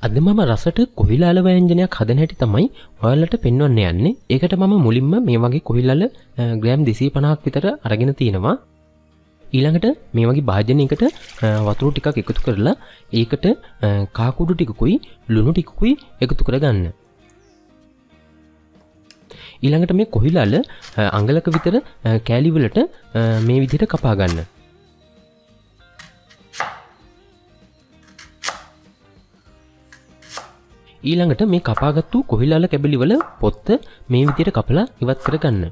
අද මම රසට කොහිලාල ව්‍යංජනයක් හදන හැටි තමයි ඔයාලට පෙන්වන්න යන්නේ. ඒකට මම මුලින්ම මේ වගේ කොහිලාල ග්‍රෑම් 250ක් විතර අරගෙන තිනවා. ඊළඟට මේ වගේ භාජනයකට වතුර ටිකක් එකතු කරලා ඒකට කහ කුඩු ටිකකුයි ලුණු ටිකකුයි එකතු කරගන්න. ඊළඟට මේ කොහිලාල අඟලක විතර කෑලි වලට මේ විදිහට කපා ගන්න. ඊළඟට මේ කපාගත්තු කොහිලාල කැබලි වල පොත්ත මේ විදිහට කපලා ඉවත් කරගන්න.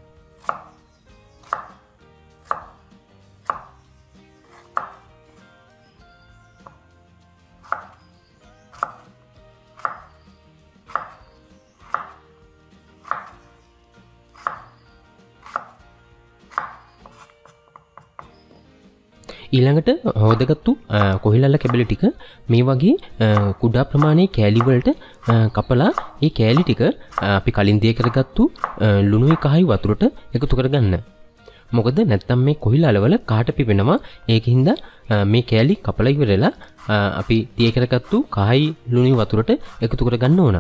ඊළඟට හොදගත්තු කොහිලාල කැබලි ටික මේ වගේ කුඩා ප්‍රමාණයේ කෑලි වලට කපලා ඒ කෑලි ටික අපි කලින් දිය කරගත්තු ලුණුයි කහයි වතුරට එකතු කරගන්න. මොකද නැත්තම් මේ කොහිලාල වල කාට පිපෙනවා. ඒකින්ද මේ කෑලි කපලා ඉවරලා අපි දිය කරගත්තු කහයි ලුණුයි වතුරට එකතු කරගන්න ඕන.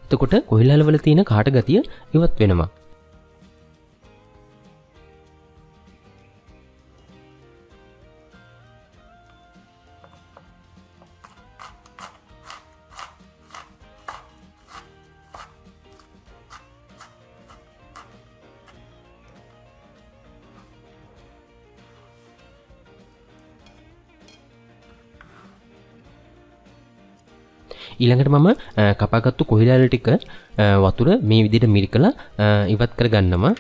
එතකොට කොහිලාල වල තියෙන කාට ගතිය ඉවත් වෙනවා. ඊළඟට මම කපාගත්තු කොහිලාල ටික වතුර මේ විදිහට මිරිකලා ඉවත් කරගන්නවා.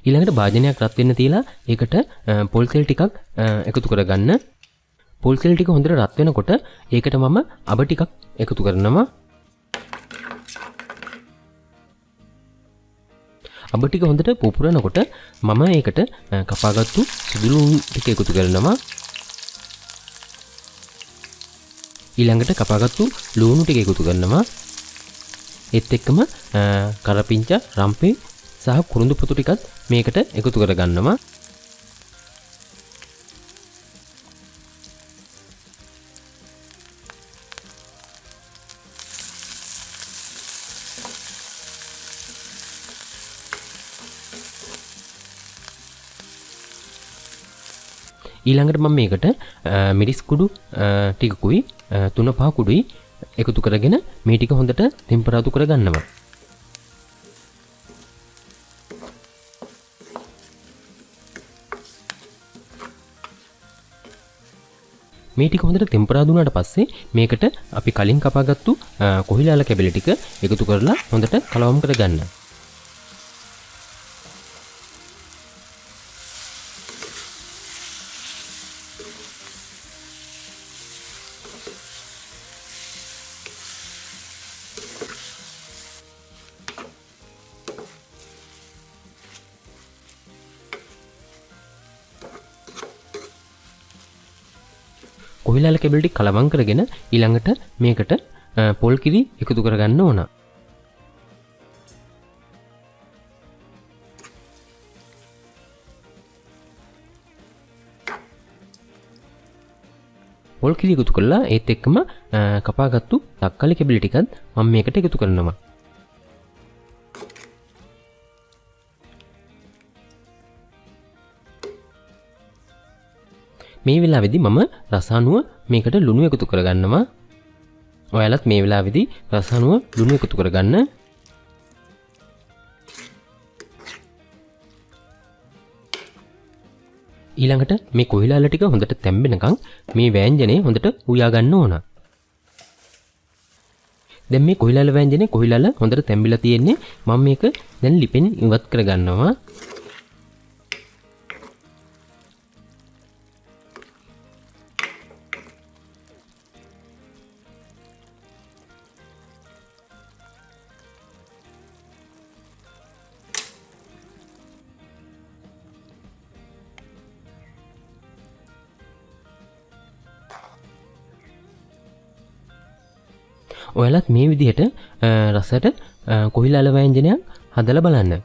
ඊළඟට භාජනයක් රත් වෙන්න තියලා ඒකට පොල් තෙල් ටිකක් එකතු කරගන්න. පොල් තෙල් ටික හොඳට රත් වෙනකොට ඒකට මම අබ ටිකක් එකතු කරනවා. අබ ටික හොඳට පුපුරනකොට මම ඒකට කපාගත්තු සුදුලුණු ටික එකතු කරනවා. ඊළඟට කපාගත්තු ලුණු ටික එකතු කරනවා. ඒත් එක්කම කරපිංචා රම්පේ සහ කුරුඳු පොතු ටිකත් මේකට එකතු කරගන්නවා. ඊළඟට මම මේකට මිරිස් කුඩු ටිකකුයි 3-5 කුඩුයි එකතු කරගෙන මේ ටික හොඳට ටෙම්පරාදු කරගන්නවා. මේ ටික හොඳට ටෙම්පරාදු වුණාට පස්සේ මේකට අපි කලින් කපාගත්තු කොහිලාල කැබලි ටික එකතු කරලා හොඳට කලවම් කරගන්න. කොහිලාල කැබලි ටික කලවම් කරගෙන ඊළඟට මේකට පොල් කිරි එකතු කරගන්න ඕන. පොල් කිරි එකතු කළා ඒත් එක්කම කපාගත්තු තක්කාලි කැබලි ටිකත් මම මේකට එකතු කරනවා. මේ වෙලාවේදී මම රසානුව මේකට ලුණු එකතු කරගන්නවා. ඔයාලත් මේ වෙලාවේදී රසානුව ලුණු එකතු කරගන්න. ඊළඟට මේ කොහිලාල ටික හොඳට තැම්බෙනකන් මේ වෑංජනේ හොඳට උයා ගන්න ඕන. දැන් මේ කොහිලාල වෑංජනේ කොහිලාල හොඳට තැම්බිලා තියෙන්නේ. මම මේක දැන් ලිපෙන් ඉවත් කරගන්නවා. ඔයාලත් මේ විදිහට රසට කොහිලා ව්‍යංජනයක් හදලා බලන්න.